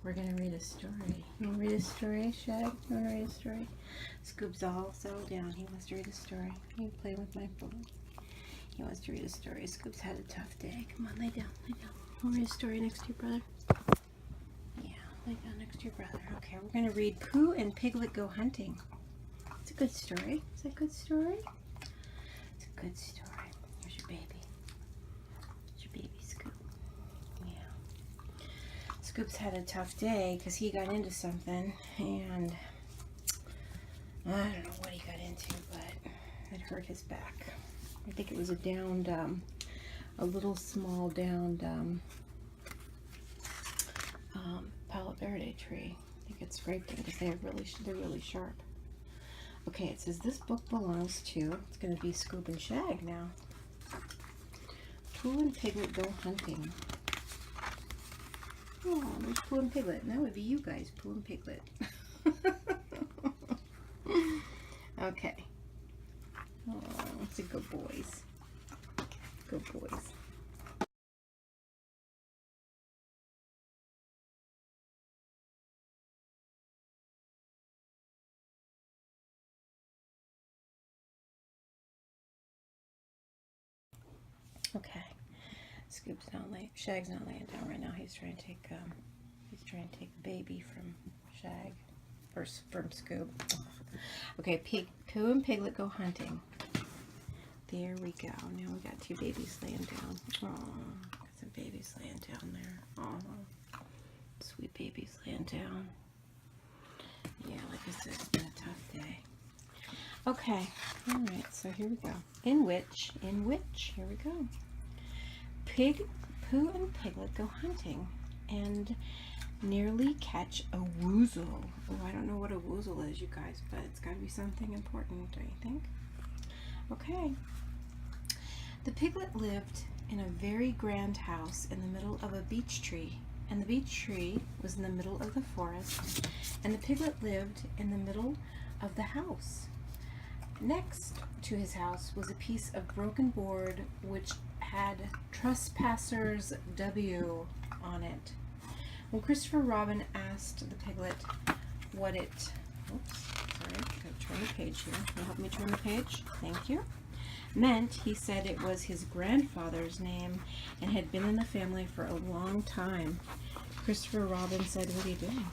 we're going to read a story. You want to read a story, Shag? You want to read a story? Scoob's all settled down. He wants to read a story. You play with my phone. He wants to read a story. Scoob's had a tough day. Come on, lay down, lay down. You want to read a story next to your brother? Yeah, lay down next to your brother. Okay, we're going to read Pooh and Piglet Go Hunting. It's a good story. Is that a good story? It's a good story. Here's your baby. Here's your baby, Scoob. Yeah. Scoob's had a tough day because he got into something, and I don't know what he got into, but it hurt his back. I think it was a downed, a little small downed Palo Verde tree. I think it scraped them because they're really sharp. Okay, it says this book belongs to, it's going to be Scoob and Shag now. Pooh and Piglet Go Hunting. Oh, there's Pooh and Piglet. That would be you guys, Pooh and Piglet. Okay. Oh, it's a good boys. Good boys. Okay. Scoob's not laying. Shag's not laying down right now. He's trying to take baby from Shag, or from Scoob. Okay, Pooh and Piglet Go Hunting. There we go. Now we got two babies laying down. Oh, got some babies laying down there. Oh, sweet babies laying down. Yeah, like I said, it's been a tough day. Okay, all right. So here we go. In which, here we go. Pooh and Piglet go hunting and nearly catch a woozle. Oh, I don't know what a woozle is, you guys, but it's got to be something important, don't you think? Okay. The piglet lived in a very grand house in the middle of a beech tree, and the beech tree was in the middle of the forest, and the piglet lived in the middle of the house. Next to his house was a piece of broken board which had Trespassers W on it. When Christopher Robin asked the piglet what it, oops, sorry, gotta turn the page here. Can you help me turn the page? Thank you. Meant, he said it was his grandfather's name and had been in the family for a long time. Christopher Robin said, "What are you doing?"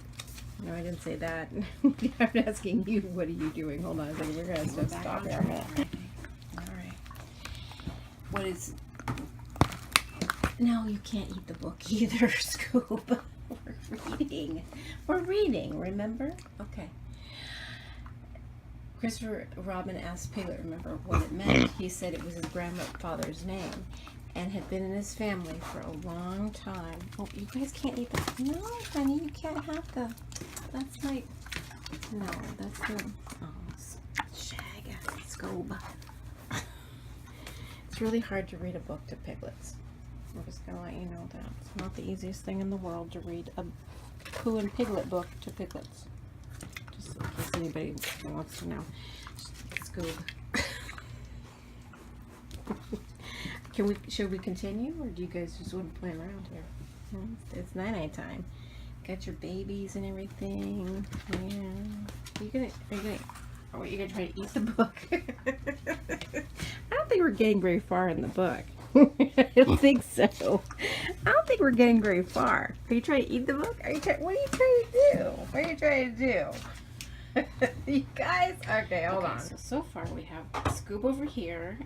No, I didn't say that. I'm asking you, what are you doing? Hold on a second. We're going to stop here a minute. All right. What is... No, you can't eat the book either, Scoob. We're reading. We're reading, remember? Okay. Christopher Robin asked Piglet, remember what it meant. He said it was his grandfather's name and had been in his family for a long time. Oh, you guys can't eat the... No, honey, you can't have the... That's like... No, that's the... Oh, Shag, Scoob. It's really hard to read a book to piglets. I'm just going to let you know that. It's not the easiest thing in the world to read a Pooh and Piglet book to piglets. Just in case anybody wants to know. Scoob. Should we continue, or do you guys just want to play around here? It's night-night time. Got your babies and everything. Yeah. Are you gonna try to eat the book? I don't think we're getting very far in the book. I don't think so. I don't think we're getting very far. Are you trying to eat the book? What are you trying to do? What are you trying to do? You guys? Okay, hold on. So far we have Scoob over here.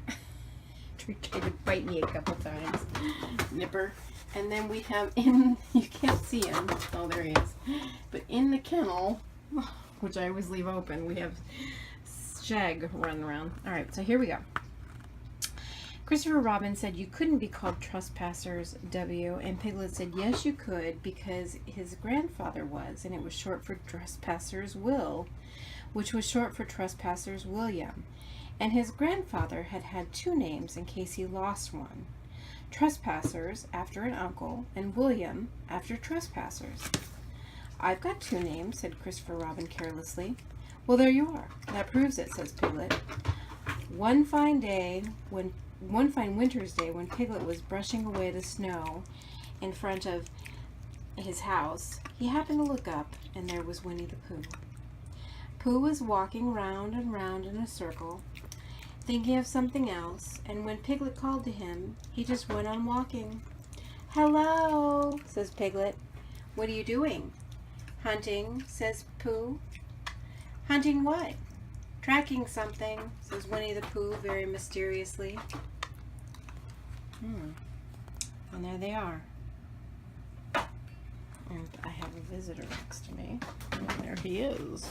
Tried to bite me a couple times. Nipper. And then we have you can't see him. Oh, there he is. But in the kennel, which I always leave open, we have Shag running around. Alright, so here we go. Christopher Robin said you couldn't be called Trespassers W, and Piglet said yes you could because his grandfather was, and it was short for Trespassers Will, which was short for Trespassers William. And his grandfather had had two names in case he lost one. Trespassers, after an uncle, and William, after Trespassers. I've got two names, said Christopher Robin carelessly. Well, there you are. That proves it, says Piglet. One fine winter's day when Piglet was brushing away the snow in front of his house, he happened to look up, and there was Winnie the Pooh. Pooh was walking round and round in a circle, thinking of something else, and when Piglet called to him, he just went on walking. "Hello," says Piglet. "What are you doing?" "Hunting," says Pooh. "Hunting what?" "Tracking something," says Winnie the Pooh very mysteriously. And there they are. And I have a visitor next to me. And there he is.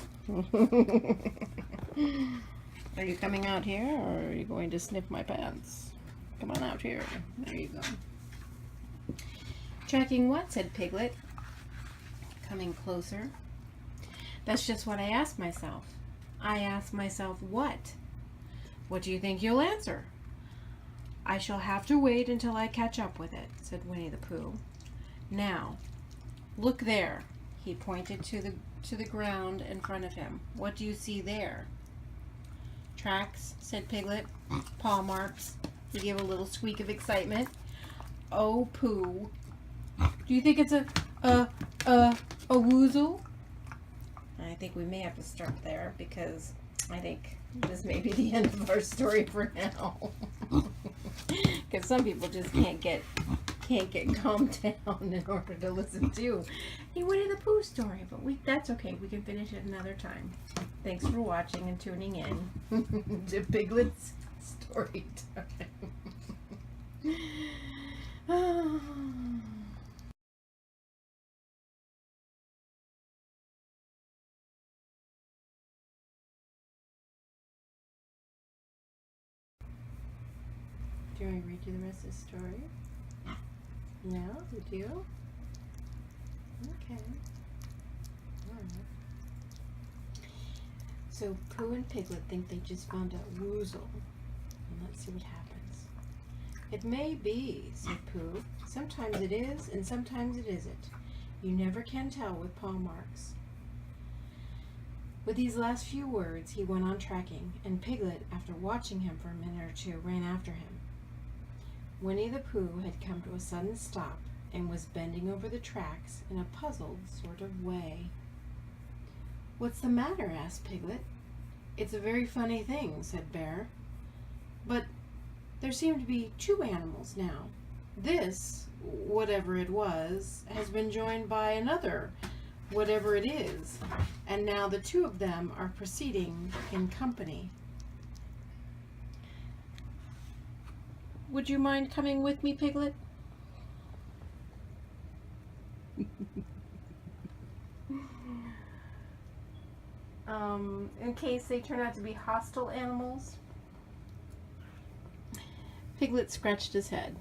Are you coming out here, or are you going to sniff my pants? Come on out here. There you go. "Tracking what?" said Piglet, coming closer. "That's just what I asked myself. I asked myself what? What do you think you'll answer?" "I shall have to wait until I catch up with it," said Winnie the Pooh. "Now, look there." He pointed to the ground in front of him. "What do you see there?" "Tracks," said Piglet. "Paw marks." He gave a little squeak of excitement. "Oh, Pooh, do you think it's a woozle?" I think we may have to start there, because I think this may be the end of our story for now. Because some people just can't get calmed down in order to listen to a Winnie the Pooh story. But that's okay. We can finish it another time. Thanks for watching and tuning in to Piglet's Story Time. Do you want me to read you the rest of the story? No? You do? Okay. Alright. So Pooh and Piglet think they just found a woozle. And let's see what happens. "It may be," said Pooh. "Sometimes it is, and sometimes it isn't. You never can tell with paw marks." With these last few words, he went on tracking, and Piglet, after watching him for a minute or two, ran after him. Winnie the Pooh had come to a sudden stop and was bending over the tracks in a puzzled sort of way. "What's the matter?" asked Piglet. "It's a very funny thing," said Bear. "But there seem to be two animals now. This, whatever it was, has been joined by another, whatever it is, and now the two of them are proceeding in company. Would you mind coming with me, Piglet?" In case they turn out to be hostile animals. Piglet scratched his head.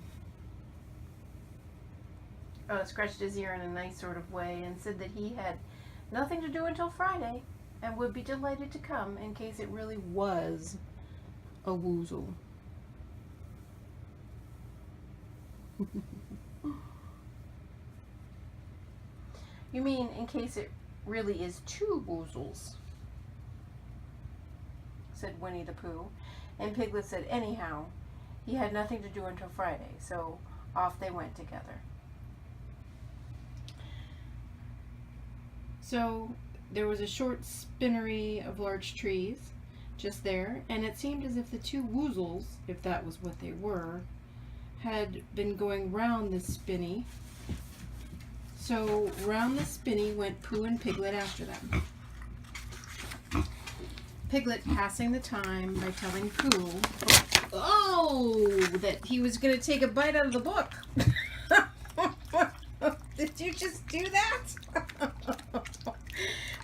Scratched his ear in a nice sort of way and said that he had nothing to do until Friday and would be delighted to come in case it really was a woozle. "You mean in case it really is two woozles?" said Winnie the Pooh. And Piglet said anyhow, he had nothing to do until Friday, so off they went together. So there was a short spinnery of large trees just there, and it seemed as if the two woozles, if that was what they were, had been going round this spinney. So round the spinney went Pooh and Piglet after them. Piglet passing the time by telling Pooh, that he was going to take a bite out of the book. Did you just do that?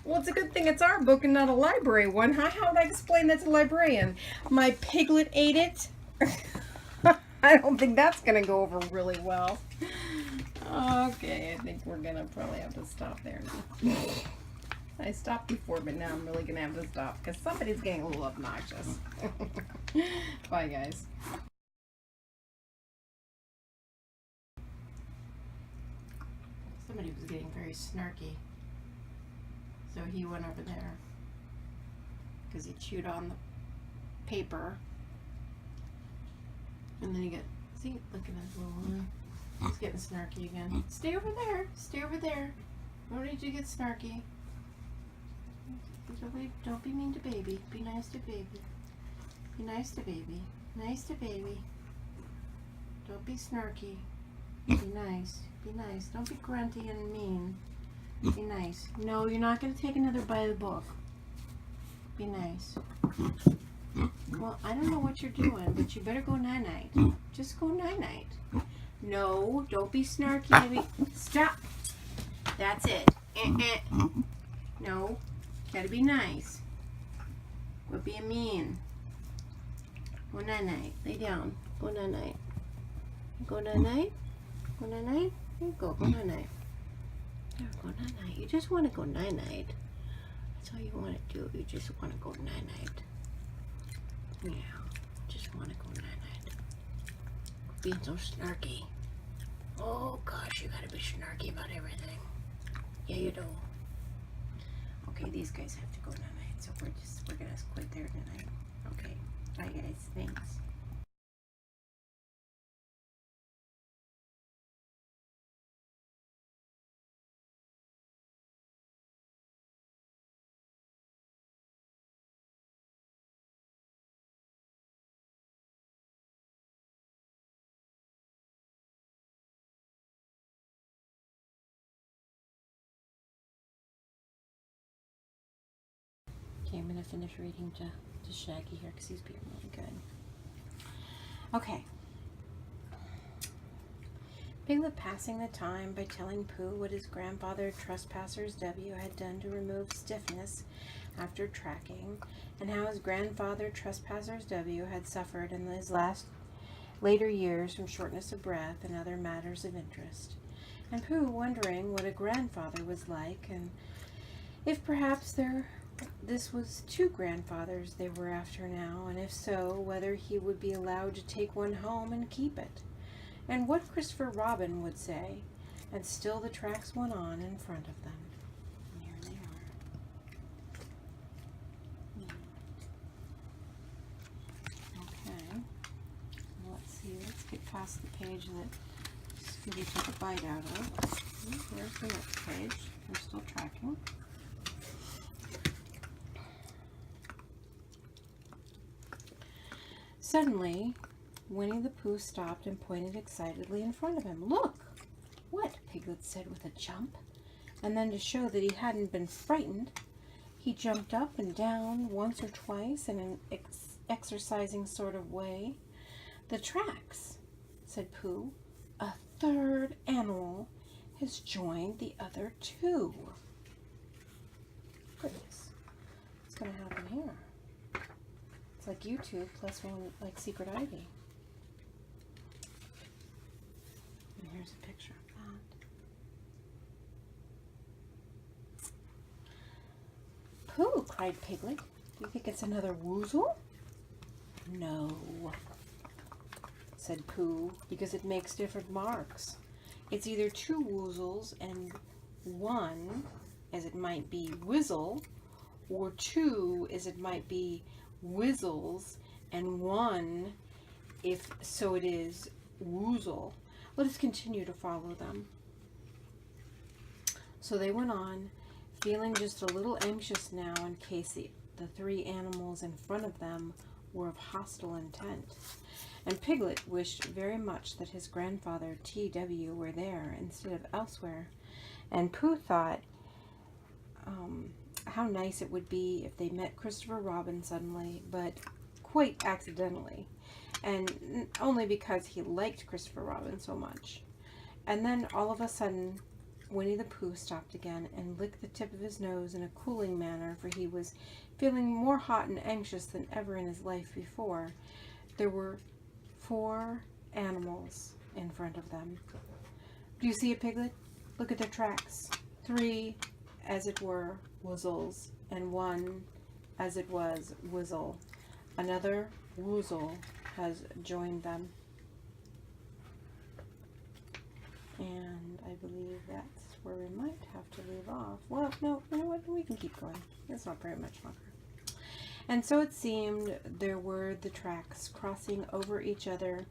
Well, it's a good thing it's our book and not a library one, huh? How would I explain that to the librarian? My Piglet ate it? I don't think that's going to go over really well. Okay, I think we're going to probably have to stop there now. I stopped before, but now I'm really going to have to stop because somebody's getting a little obnoxious. Bye, guys. Somebody was getting very snarky. So he went over there because he chewed on the paper. And then he got, see, look at his little eye. He's getting snarky again. Stay over there. Stay over there. No need to get snarky. Don't be mean to baby. Be nice to baby. Be nice to baby. Nice to baby. Don't be snarky. Be nice. Be nice. Don't be grunty and mean. Be nice. No, you're not going to take another bite of the book. Be nice. Well, I don't know what you're doing, but you better go night-night. Just go night-night. No, don't be snarky, baby. Stop. That's it. No, gotta be nice. Quit being mean. Go night-night. Lay down. Go night-night. Go night-night. Go night-night. There you go. Go night-night. There, go night-night. You just want to go night-night. That's all you want to do. You just want to go night-night. Yeah, just want to go night-night. Being so snarky. Oh gosh, you gotta be snarky about everything. Yeah, you do. Okay, these guys have to go night-night, so we're gonna quit there tonight. Okay, bye guys. Thanks. Okay, I'm going to finish reading to Shaggy here because he's being really good. Okay. Piglet passing the time by telling Pooh what his grandfather Trespassers W had done to remove stiffness after tracking, and how his grandfather Trespassers W had suffered in his later years from shortness of breath and other matters of interest. And Pooh wondering what a grandfather was like, and if perhaps this was two grandfathers they were after now, and if so, whether he would be allowed to take one home and keep it, and what Christopher Robin would say. And still the tracks went on in front of them. And here they are. Okay. Let's see. Let's get past the page that Scooby took a bite out of. There's the next page. We're still tracking. Suddenly, Winnie the Pooh stopped and pointed excitedly in front of him. Look! What? Piglet said with a jump. And then to show that he hadn't been frightened, he jumped up and down once or twice in an exercising sort of way. The tracks, said Pooh. A third animal has joined the other two. Goodness. What's going to happen here? It's like YouTube plus one, like Secret Ivy. And here's a picture of that. Pooh, cried Piglet. Do you think it's another woozle? No, said Pooh, because it makes different marks. It's either two woozles and one, as it might be, whizzle, or two, as it might be, whizzles, and one, if so it is, woozle. Let us continue to follow them. So they went on, feeling just a little anxious now in case the three animals in front of them were of hostile intent. And Piglet wished very much that his grandfather T.W. were there instead of elsewhere. And Pooh thought how nice it would be if they met Christopher Robin suddenly, but quite accidentally, and only because he liked Christopher Robin so much. And then all of a sudden, Winnie the Pooh stopped again and licked the tip of his nose in a cooling manner, for he was feeling more hot and anxious than ever in his life before. There were 4 animals in front of them. Do you see it, Piglet? Look at their tracks. 3, as it were, wuzzles, and 1, as it was, whizzle. Another woozle has joined them. And I believe that's where we might have to leave off. Well, no, you know what? We can keep going. It's not very much longer. And so it seemed there were the tracks crossing over each other,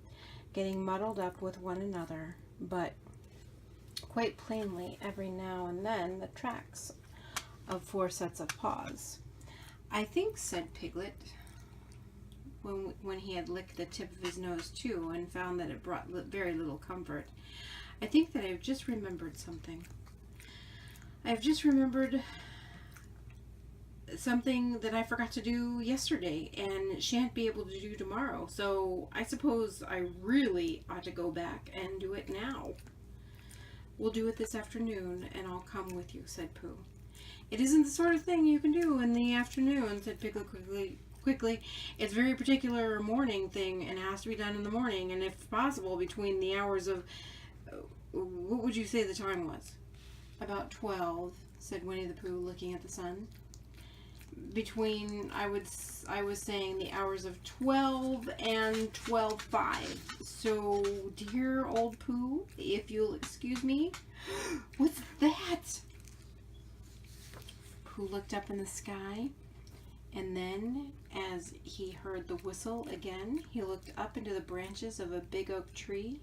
getting muddled up with one another. but quite plainly every now and then the tracks of 4 sets of paws. "I think," said Piglet, when he had licked the tip of his nose too and found that it brought very little comfort, "I think that I've just remembered something. I've just remembered something that I forgot to do yesterday and shan't be able to do tomorrow. So I suppose I really ought to go back and do it now." "We'll do it this afternoon and I'll come with you," said Pooh. "It isn't the sort of thing you can do in the afternoon," said Piglet quickly. "It's a very particular morning thing and has to be done in the morning, and if possible between the hours of... what would you say the time was?" "About 12, said Winnie the Pooh, looking at the sun. "Between, I was saying, the hours of 12 and 12:05. So, dear old Pooh, if you'll excuse me..." "What's that?" Pooh looked up in the sky, and then, as he heard the whistle again, he looked up into the branches of a big oak tree,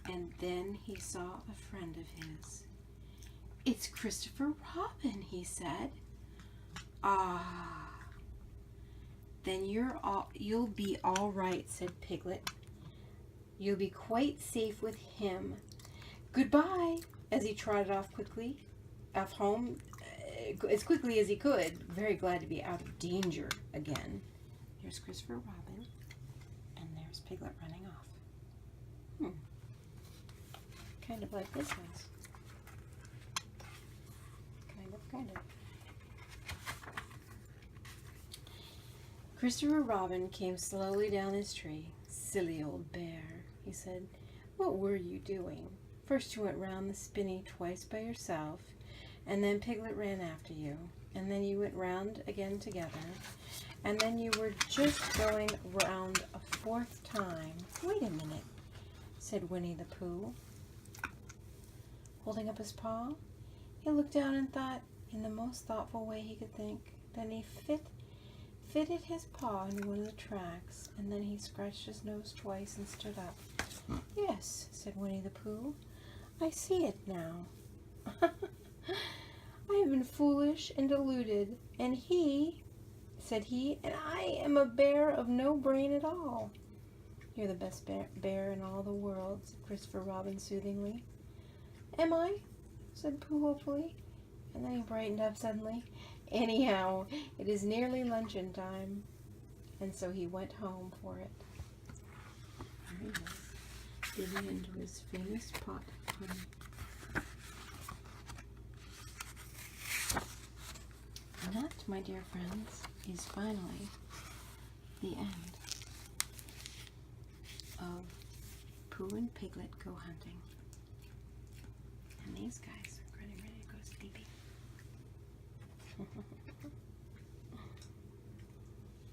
and then he saw a friend of his. "It's Christopher Robin," he said. "Ah, then you'll be all right," said Piglet. "You'll be quite safe with him. Goodbye," as he trotted off home as quickly as he could, very glad to be out of danger again. There's Christopher Robin, and there's Piglet running off. Kind of like this house. Kind of. Christopher Robin came slowly down his tree. "Silly old bear," he said. "What were you doing? First you went round the spinney twice by yourself, and then Piglet ran after you, and then you went round again together, and then you were just going round a 4th time." "Wait a minute," said Winnie the Pooh, holding up his paw. He looked down and thought, in the most thoughtful way he could think. Then he fitted his paw into one of the tracks, and then he scratched his nose twice and stood up. "Yes," said Winnie the Pooh, "I see it now. I have been foolish and deluded, and and I am a bear of no brain at all." "You're the best bear in all the world," said Christopher Robin soothingly. "Am I?" said Pooh hopefully, and then he brightened up suddenly. "Anyhow, it is nearly luncheon time," and so he went home for it. Very nice. Digging into his famous pot of honey. And that, my dear friends, is finally the end of Pooh and Piglet Go Hunting. And these guys are getting ready to go sleepy.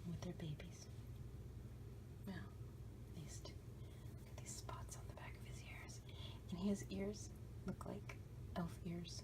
With their babies. Well, at least look at these spots on the back of his ears. And his ears look like elf ears.